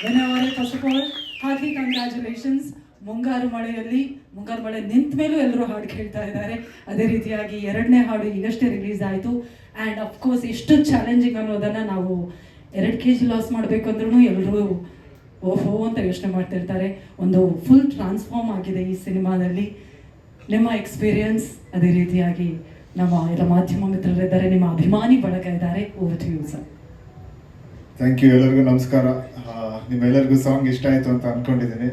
ಧನ್ಯವಾದ. First of all heartily congratulations. Mungaru Male ನಿಂತ ಮೇಲೂ ಎಲ್ಲರೂ ಹಾಡು ಕೇಳ್ತಾ ಇದ್ದಾರೆ. ಅದೇ ರೀತಿಯಾಗಿ ಎರಡನೇ ಹಾಡು ಈಗಷ್ಟೇ ರಿಲೀಸ್ ಆಯಿತು. ಆ್ಯಂಡ್ ಅಫ್ಕೋರ್ಸ್ ಎಷ್ಟು ಚಾಲೆಂಜಿಂಗ್ ಅನ್ನೋದನ್ನು ನಾವು 2 kg ಲಾಸ್ ಮಾಡಬೇಕಂದ್ರೂ ಎಲ್ಲರೂ ಓಹೋ ಅಂತ ಯೋಚನೆ ಮಾಡ್ತಿರ್ತಾರೆ. ಒಂದು ಫುಲ್ ಟ್ರಾನ್ಸ್ಫಾರ್ಮ್ ಆಗಿದೆ ಈ ಸಿನಿಮಾದಲ್ಲಿ. ನಿಮ್ಮ ಎಕ್ಸ್ಪೀರಿಯನ್ಸ್, ಅದೇ ರೀತಿಯಾಗಿ ನಮ್ಮ ಎಲ್ಲ ಮಾಧ್ಯಮ ಮಿತ್ರರಿದ್ದಾರೆ, ನಿಮ್ಮ ಅಭಿಮಾನಿ ಬಳಗ ಇದ್ದಾರೆ. Over to you sir. Thank you. ಎಲ್ಲರಿಗೂ ನಮಸ್ಕಾರ. ನಿಮ್ಮೆಲ್ಲರಿಗೂ ಸಾಂಗ್ ಇಷ್ಟ ಆಯಿತು ಅಂತ ಅಂದ್ಕೊಂಡಿದ್ದೀನಿ.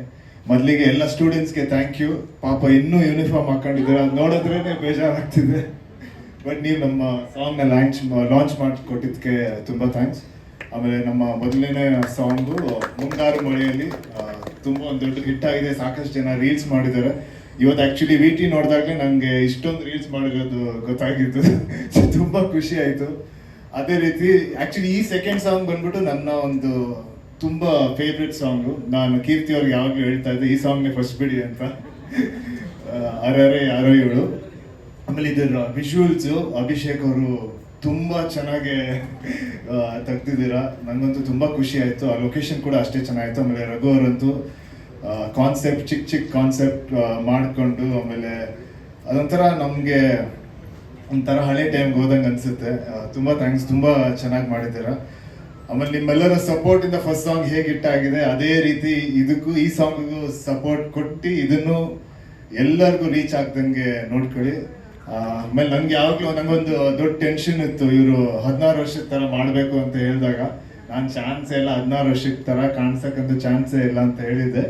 ಮೊದಲಿಗೆ ಎಲ್ಲ ಸ್ಟೂಡೆಂಟ್ಸ್ಗೆ ಥ್ಯಾಂಕ್ ಯು. ಪಾಪ ಇನ್ನೂ ಯೂನಿಫಾರ್ಮ್ ಹಾಕೊಂಡಿದ್ದೀರ, ಅದು ನೋಡಿದ್ರೇ ಬೇಜಾರಾಗ್ತಿದೆ. ಬಟ್ ನೀವು ನಮ್ಮ ಸಾಂಗ್ನ ಲಾಂಚ್ ಮಾಡಿಕೊಟ್ಟಿದ್ದಕ್ಕೆ ತುಂಬ ಥ್ಯಾಂಕ್ಸ್. ಆಮೇಲೆ ನಮ್ಮ ಮೊದಲನೇ ಸಾಂಗು ಮುಂಗಾರು ಮಳೆಯಲ್ಲಿ ತುಂಬ ಒಂದು ದೊಡ್ಡ ಹಿಟ್ ಆಗಿದೆ. ಸಾಕಷ್ಟು ಜನ ರೀಲ್ಸ್ ಮಾಡಿದ್ದಾರೆ. ಇವತ್ತು ಆ್ಯಕ್ಚುಲಿ VT ನೋಡಿದಾಗಲೇ ನನಗೆ ಇಷ್ಟೊಂದು ರೀಲ್ಸ್ ಮಾಡಿರೋದು ಗೊತ್ತಾಗಿತ್ತು. ತುಂಬ ಖುಷಿ ಆಯಿತು. ಅದೇ ರೀತಿ ಆ್ಯಕ್ಚುಲಿ ಈ ಸೆಕೆಂಡ್ ಸಾಂಗ್ ಬಂದ್ಬಿಟ್ಟು ನನ್ನ ಒಂದು ತುಂಬ ಫೇವ್ರೆಟ್ ಸಾಂಗು. ನಾನು ಕೀರ್ತಿ ಅವ್ರಿಗೆ ಯಾವಾಗಲೂ ಹೇಳ್ತಾ ಇದ್ದೆ, ಈ ಸಾಂಗ್ನೇ ಫಸ್ಟ್ ಬಿಡಿ ಅಂತ. ಅರರೆ ಯಾರೋ ಇವಳು. ಆಮೇಲೆ ಇದರ ವಿಜುವಲ್ಸು ಅಭಿಷೇಕ್ ಅವರು ತುಂಬ ಚೆನ್ನಾಗಿ ತೆಗ್ದಿದ್ದೀರಾ. ನನಗಂತೂ ತುಂಬ ಖುಷಿ ಆಯಿತು. ಆ ಲೊಕೇಶನ್ ಕೂಡ ಅಷ್ಟೇ ಚೆನ್ನಾಗಿತ್ತು. ಆಮೇಲೆ ರಘು ಅವರಂತೂ ಕಾನ್ಸೆಪ್ಟ್ ಚಿಕ್ಕ ಕಾನ್ಸೆಪ್ಟ್ ಮಾಡಿಕೊಂಡು, ಆಮೇಲೆ ಅದೊಂಥರ ನಮಗೆ ಒಂಥರ ಹಳೆ ಟೈಮ್ಗೆ ಹೋದಂಗೆ ಅನಿಸುತ್ತೆ. ತುಂಬ ಥ್ಯಾಂಕ್ಸ್, ತುಂಬ ಚೆನ್ನಾಗಿ ಮಾಡಿದ್ದೀರಾ. ಆಮೇಲೆ ನಿಮ್ಮೆಲ್ಲರ ಸಪೋರ್ಟಿಂದ ಫಸ್ಟ್ ಸಾಂಗ್ ಹೇಗೆ ಹಿಟ್ಟಾಗಿದೆ ಅದೇ ರೀತಿ ಇದಕ್ಕೂ ಈ ಸಾಂಗಿಗೂ ಸಪೋರ್ಟ್ ಕೊಟ್ಟು ಇದನ್ನು ಎಲ್ಲರಿಗೂ ರೀಚ್ ಆಗ್ದಂಗೆ ನೋಡ್ಕೊಳ್ಳಿ. ಆಮೇಲೆ ನನಗೆ ಯಾವಾಗಲೂ ನನಗೊಂದು ದೊಡ್ಡ ಟೆನ್ಷನ್ ಇತ್ತು, ಇವರು 16 ವರ್ಷದ ಥರ ಮಾಡಬೇಕು ಅಂತ ಹೇಳಿದಾಗ ನಾನು ಚಾನ್ಸೇ ಇಲ್ಲ, 16 ವರ್ಷದ ಥರ ಕಾಣಿಸಕ್ಕಂತೂ ಚಾನ್ಸೇ ಇಲ್ಲ ಅಂತ ಹೇಳಿದ್ದೆ.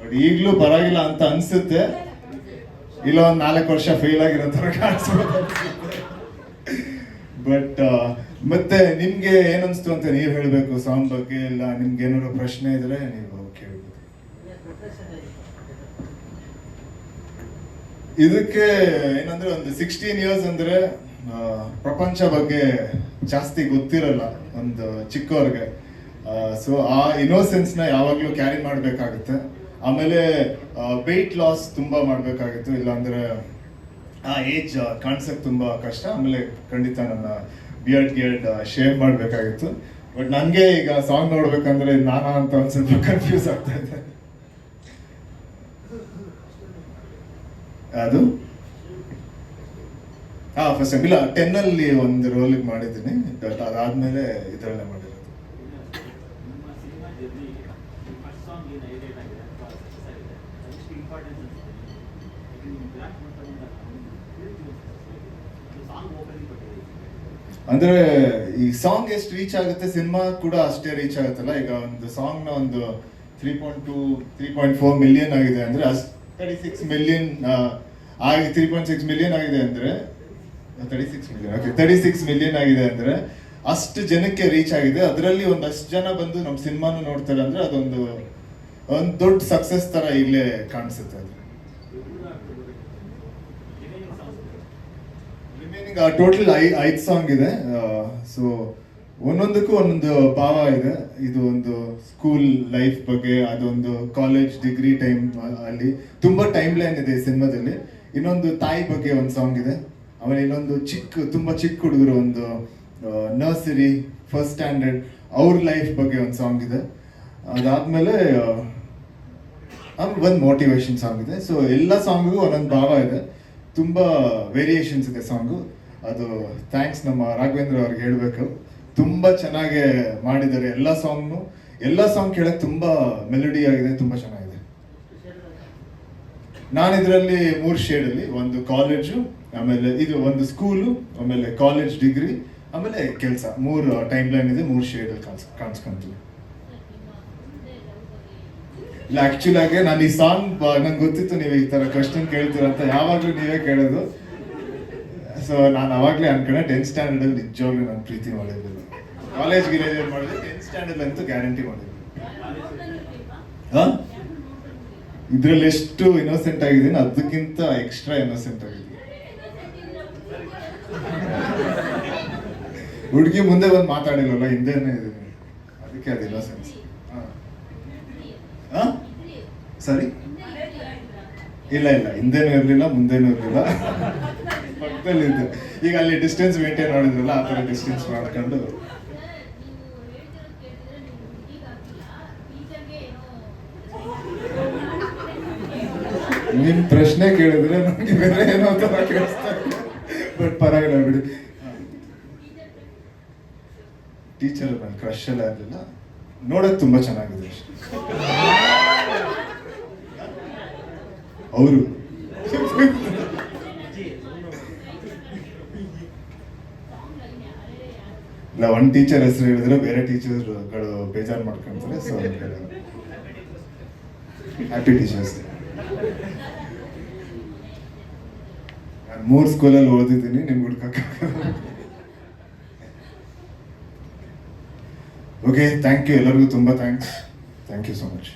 ಬಟ್ ಈಗಲೂ ಪರವಾಗಿಲ್ಲ ಅಂತ ಅನಿಸುತ್ತೆ. ಇಲ್ಲ ಒಂದು 4 ವರ್ಷ ಫೇಲ್ ಆಗಿರೋ ಥರ ಕಾಣಿಸ್ಬೋದು. ಬಟ್ ಮತ್ತೆ ನಿಮ್ಗೆ ಏನನ್ಸ್ತು ಅಂತ ನೀವು ಹೇಳಬೇಕು ಸಾಂಗ್ ಬಗ್ಗೆ. ಇಲ್ಲ ನಿಮ್ಗೆ ಏನಾದ್ರು ಪ್ರಶ್ನೆ ಇದ್ರೆ ನೀವು ಕೇಳ್ಬೋದು. ಇದಕ್ಕೆ ಏನಂದ್ರೆ ಒಂದು 16 ಇಯರ್ಸ್ ಅಂದ್ರೆ ಪ್ರಪಂಚ ಬಗ್ಗೆ ಜಾಸ್ತಿ ಗೊತ್ತಿರಲ್ಲ ಒಂದು ಚಿಕ್ಕವ್ರಿಗೆ. ಸೊ ಆ ಇನ್ನೋಸೆನ್ಸ್ನ ಯಾವಾಗಲೂ ಕ್ಯಾರಿ ಮಾಡಬೇಕಾಗುತ್ತೆ. ಆಮೇಲೆ ವೆಯ್ಟ್ ಲಾಸ್ ತುಂಬಾ ಮಾಡಬೇಕಾಗಿತ್ತು, ಇಲ್ಲಾಂದ್ರೆ ಆ ಏಜ್ ಕಾಣಿಸಕ್ಕೆ ತುಂಬಾ ಕಷ್ಟ. ಆಮೇಲೆ ಖಂಡಿತ ನನ್ನ ಬಿಯರ್ಡ್ ಶೇವ್ ಮಾಡಬೇಕಾಗಿತ್ತು. ಬಟ್ ನನಗೆ ಈಗ ಸಾಂಗ್ ನೋಡ್ಬೇಕಂದ್ರೆ ನಾನಾ ಅಂತ ಒಂದು ಸ್ವಲ್ಪ ಕನ್ಫ್ಯೂಸ್ ಆಗ್ತಾ ಇದೆ. ಅದು ಫಸ್ಟ್ ಟೈಮ್ ಇಲ್ಲ 10 ಅಲ್ಲಿ ಒಂದು ರೋಲಿಗೆ ಮಾಡಿದ್ದೀನಿ. ಬಟ್ ಅದಾದ್ಮೇಲೆ ಇದರಲ್ಲೇ ಮಾಡಿರೋದು. ಅಂದ್ರೆ ಈ ಸಾಂಗ್ ಎಷ್ಟು ರೀಚ್ ಆಗುತ್ತೆ, ಸಿನಿಮಾ ಕೂಡ ಅಷ್ಟೇ ರೀಚ್ ಆಗುತ್ತಲ್ಲ. ಈಗ ಒಂದು ಸಾಂಗ್ ನ ಒಂದು 3.4 ಮಿಲಿಯನ್ ಆಗಿದೆ ಅಂದ್ರೆ 36 ಮಿಲಿಯನ್ ಆಗಿ 3.6 ಮಿಲಿಯನ್ ಆಗಿದೆ ಅಂದ್ರೆ 36 ಮಿಲಿಯನ್ ಆಗಿದೆ ಅಂದ್ರೆ ಅಷ್ಟು ಜನಕ್ಕೆ ರೀಚ್ ಆಗಿದೆ. ಅದರಲ್ಲಿ ಒಂದಷ್ಟು ಜನ ಬಂದು ನಮ್ಮ ಸಿನಿಮಾನು ನೋಡ್ತಾರೆ ಅಂದ್ರೆ ಅದೊಂದು ದೊಡ್ಡ ಸಕ್ಸಸ್ ತರ ಇಲ್ಲೇ ಕಾಣಿಸುತ್ತೆ. ಅದು ರಿಮೈನಿಂಗ್ ಟೋಟಲ್ 5 ಸಾಂಗ್ ಇದೆ. ಸೊ ಒಂದೊಂದಕ್ಕೂ ಒಂದೊಂದು ಭಾವ ಇದೆ. ಇದು ಒಂದು ಸ್ಕೂಲ್ ಲೈಫ್ ಬಗ್ಗೆ, ಅದೊಂದು ಕಾಲೇಜ್ ಡಿಗ್ರಿ ಟೈಮ್ ಅಲ್ಲಿ ತುಂಬಾ ಟೈಮ್ ಲೈನ್ ಇದೆ ಈ ಸಿನಿಮಾದಲ್ಲಿ. ಇನ್ನೊಂದು ತಾಯಿ ಬಗ್ಗೆ ಒಂದು ಸಾಂಗ್ ಇದೆ. ಆಮೇಲೆ ಇನ್ನೊಂದು ತುಂಬಾ ಚಿಕ್ಕ ಹುಡುಗರು, ಒಂದು ನರ್ಸರಿ ಫಸ್ಟ್ ಸ್ಟ್ಯಾಂಡರ್ಡ್ ಅವ್ರ ಲೈಫ್ ಬಗ್ಗೆ ಒಂದು ಸಾಂಗ್ ಇದೆ. ಅದಾದ್ಮೇಲೆ ಒಂದು ಮೋಟಿವೇಶನ್ ಸಾಂಗ್ ಇದೆ. ಸೊ ಎಲ್ಲ ಸಾಂಗಿಗೂ ಒಂದೊಂದು ಭಾವ ಇದೆ, ತುಂಬಾ ವೇರಿಯೇಷನ್ಸ್ ಇದೆ ಸಾಂಗು. ಅದು ಥ್ಯಾಂಕ್ಸ್ ನಮ್ಮ ರಾಘವೇಂದ್ರ ಅವ್ರಿಗೆ ಹೇಳ್ಬೇಕು. ತುಂಬಾ ಚೆನ್ನಾಗಿ ಮಾಡಿದ್ದಾರೆ ಎಲ್ಲ ಸಾಂಗ್ ಕೇಳಕ್ ತುಂಬಾ ಮೆಲೋಡಿ ಆಗಿದೆ, ತುಂಬಾ ಚೆನ್ನಾಗಿದೆ. ನಾನು ಇದರಲ್ಲಿ 3 ಶೇಡಲ್ಲಿ, ಒಂದು ಕಾಲೇಜು, ಆಮೇಲೆ ಇದು ಒಂದು ಸ್ಕೂಲು, ಆಮೇಲೆ ಕಾಲೇಜ್ ಡಿಗ್ರಿ, ಆಮೇಲೆ ಕೆಲಸ, 3 ಟೈಮ್ ಲೈನ್ ಇದೆ. 3 ಶೇಡಲ್ಲಿ ಕಾಣಿಸ್ಕೊಂತೀವಿ. ಇಲ್ಲ ಆಕ್ಚುಲಿ ಆಗಿ ನಾನು ಈ ಸಾಂಗ್ ನಂಗೆ ಗೊತ್ತಿತ್ತು ನೀವು ಈ ತರ ಕ್ವಶನ್ ಕೇಳ್ತೀರ ಅಂತ. ಯಾವಾಗ್ಲೂ ನೀವೇ ಕೇಳೋದು. ಸೊ ನಾನು ಅವಾಗ್ಲೇ ಅನ್ಕೊಂಡೆ 10th ಸ್ಟ್ಯಾಂಡರ್ಡ್ ಅಲ್ಲಿ ನಿಜವಾಗ್ಲೂ ನಾನು ಪ್ರೀತಿ ಮಾಡಿದ್ರು. ಕಾಲೇಜ್ ಮಾಡಿದ್ರೆ 10th ಸ್ಟ್ಯಾಂಡರ್ಡ್ ಅಂತೂ ಗ್ಯಾರಂಟಿ ಮಾಡಿದ್ರು. ಇದ್ರಲ್ಲಿ ಎಷ್ಟು ಇನ್ನೋಸೆಂಟ್ ಆಗಿದ್ದೀನಿ ಅದಕ್ಕಿಂತ ಎಕ್ಸ್ಟ್ರಾ ಇನ್ನೋಸೆಂಟ್ ಆಗಿದ್ದೀನಿ. ಹುಡುಗಿ ಮುಂದೆ ಬಂದು ಮಾತಾಡಿಲ್ವಲ್ಲ, ಹಿಂದೆನೇ ಇದೀನಿ, ಅದಕ್ಕೆ ಅದು ಇನ್ನೋಸೆನ್ಸ್. ಸರಿ, ಇಲ್ಲ ಹಿಂದೆನೂ ಇರ್ಲಿಲ್ಲ ಮುಂದೆನೂ ಇರ್ಲಿಲ್ಲ, ಪಕ್ಕದಲ್ಲಿ ಇದ್ದು. ಈಗ ಅಲ್ಲಿ ಡಿಸ್ಟೆನ್ಸ್ ಮೇಂಟೈನ್ ಮಾಡಿದ್ರಲ್ಲ, ಆ ಥರ ಡಿಸ್ಟೆನ್ಸ್ ಮಾಡ್ಕೊಂಡು ನಿಮ್ ಪ್ರಶ್ನೆ ಕೇಳಿದ್ರೆ ನನಗೆ ಬೇರೆ ಏನೋ ತರ ಕೇಳಿಸ್ತಾ ಬಟ್ ಪರವಾಗಿಲ್ಲ ಬಿಡಿ. ಟೀಚರ್ ನನ್ನ ಕ್ರಶ್ ಎಲ್ಲ ಇರಲಿಲ್ಲ, ನೋಡಕ್ ತುಂಬಾ ಚೆನ್ನಾಗಿದೆ ಅಷ್ಟೇ. ಅವರು ಇಲ್ಲ, ಒಂದ್ ಟೀಚರ್ ಹೆಸರು ಹೇಳಿದ್ರೆ ಬೇರೆ ಟೀಚರ್ಗಳು ಬೇಜಾರು ಮಾಡ್ಕೊಂತಾರೆ. So happy teachers. ನಾನು 3 ಸ್ಕೂಲಲ್ಲಿ ಓದಿದ್ದೀನಿ, ನಿಮ್ಗೆ ಹುಡ್ಕಕ್ಕೆ. ಓಕೆ, ಥ್ಯಾಂಕ್ ಯು ಎಲ್ಲರಿಗೂ, ತುಂಬ thanks. Thank you so much.